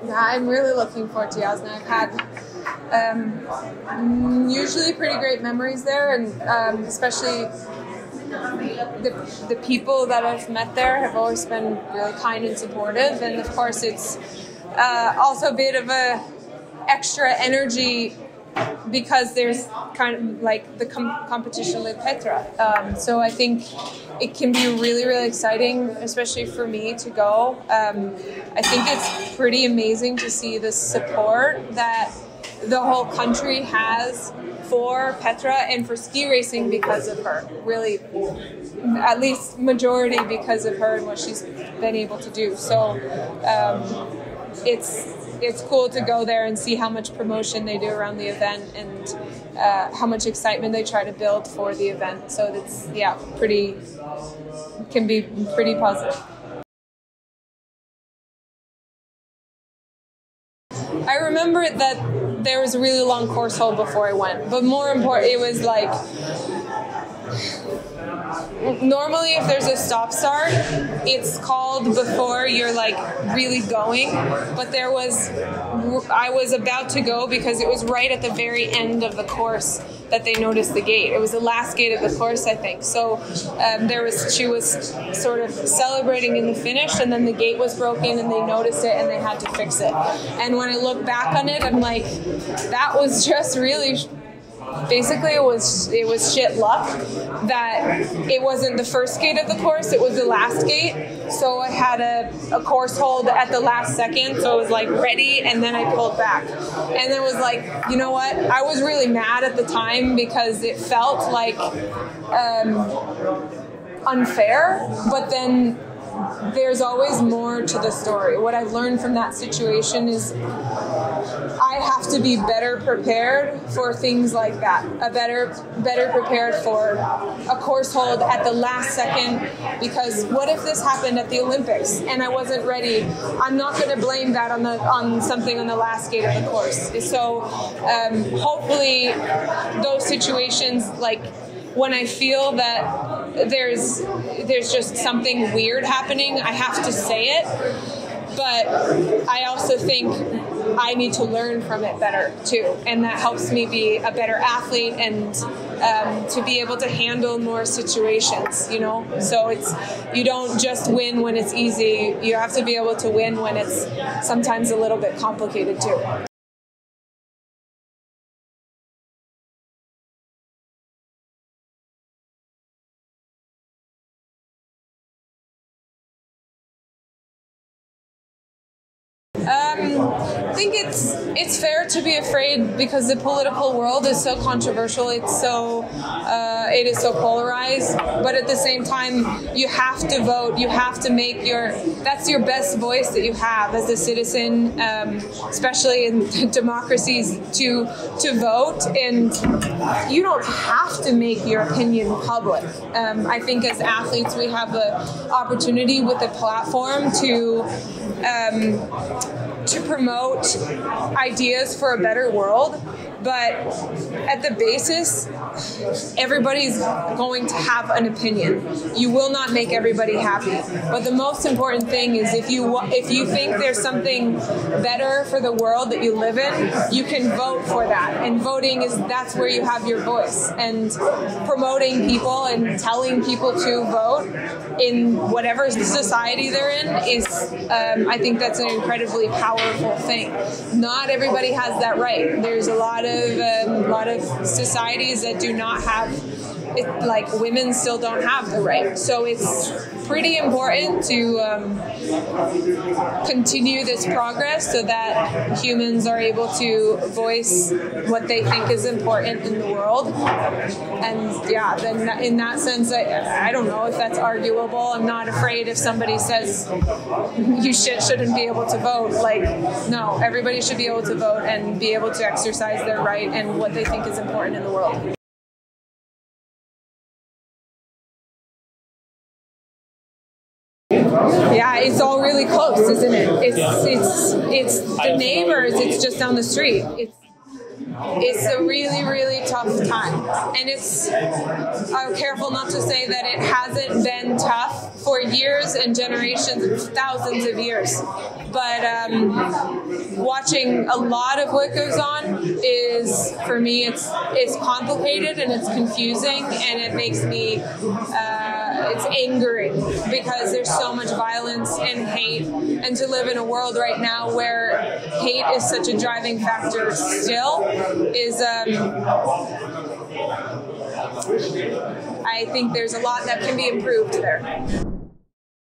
Yeah, I'm really looking forward to Jasnej. I've had usually pretty great memories there, and especially the people that I've met there have always been really kind and supportive. And of course, it's also a bit of a extra energy because there's kind of like the competition with Petra. So I think it can be really, really exciting, especially for me to go. I think it's pretty amazing to see the support that the whole country has for Petra and for ski racing because of her. Really, at least majority because of her and what she's been able to do. So it's cool to go there and see how much promotion they do around the event and how much excitement they try to build for the event. So it's, yeah, can be pretty positive. I remember that there was a really long course hold before I went, but more important, it was like, normally if there's a stop start, it's called before you're like really going, but I was about to go because it was right at the very end of the course that they noticed the gate. It was the last gate of the course, I think. So she was sort of celebrating in the finish, and then the gate was broken and they noticed it and they had to fix it. And when I look back on it, I'm like, that was just really, basically it was shit luck that it wasn't the first gate of the course, it was the last gate. So I had a course hold at the last second, so I was like ready, and then I pulled back. And it was like, you know what, I was really mad at the time because it felt like unfair, but then there's always more to the story. What I've learned from that situation is I have to be better prepared for things like that. Better prepared for a course hold at the last second, because what if this happened at the Olympics and I wasn't ready? I'm not going to blame that on something on the last gate of the course. So hopefully those situations, like when I feel that there's just something weird happening, I have to say it. But I also think I need to learn from it better too, and that helps me be a better athlete and to be able to handle more situations, you know? So you don't just win when it's easy, you have to be able to win when it's sometimes a little bit complicated too. I think it's fair to be afraid because the political world is so controversial. It is so polarized. But at the same time, you have to vote. You have to make that's your best voice that you have as a citizen, especially in democracies, to vote. And you don't have to make your opinion public. I think as athletes, we have the opportunity with the platform to promote ideas for a better world, but at the basis, everybody's going to have an opinion. You will not make everybody happy, but the most important thing is if you think there's something better for the world that you live in, you can vote for that. And that's where you have your voice. And promoting people and telling people to vote in whatever society they're in is, I think that's an incredibly powerful thing. Not everybody has that right. There's a lot of societies that do not have it, like women still don't have the right. So it's pretty important to continue this progress so that humans are able to voice what they think is important in the world. And yeah, then in that sense, I don't know if that's arguable. I'm not afraid if somebody says you shouldn't be able to vote. Like, no, everybody should be able to vote and be able to exercise their right and what they think is important in the world. Yeah, it's all really close, isn't it? It's the neighbors. It's just down the street. It's a really, really tough time, and I'm careful not to say that it hasn't been tough for years and generations, thousands of years. But watching a lot of what goes on is, for me, it's complicated and it's confusing, and it makes me it's angering because there's so much violence and hate, and to live in a world right now where hate is such a driving factor still is I think there's a lot that can be improved there.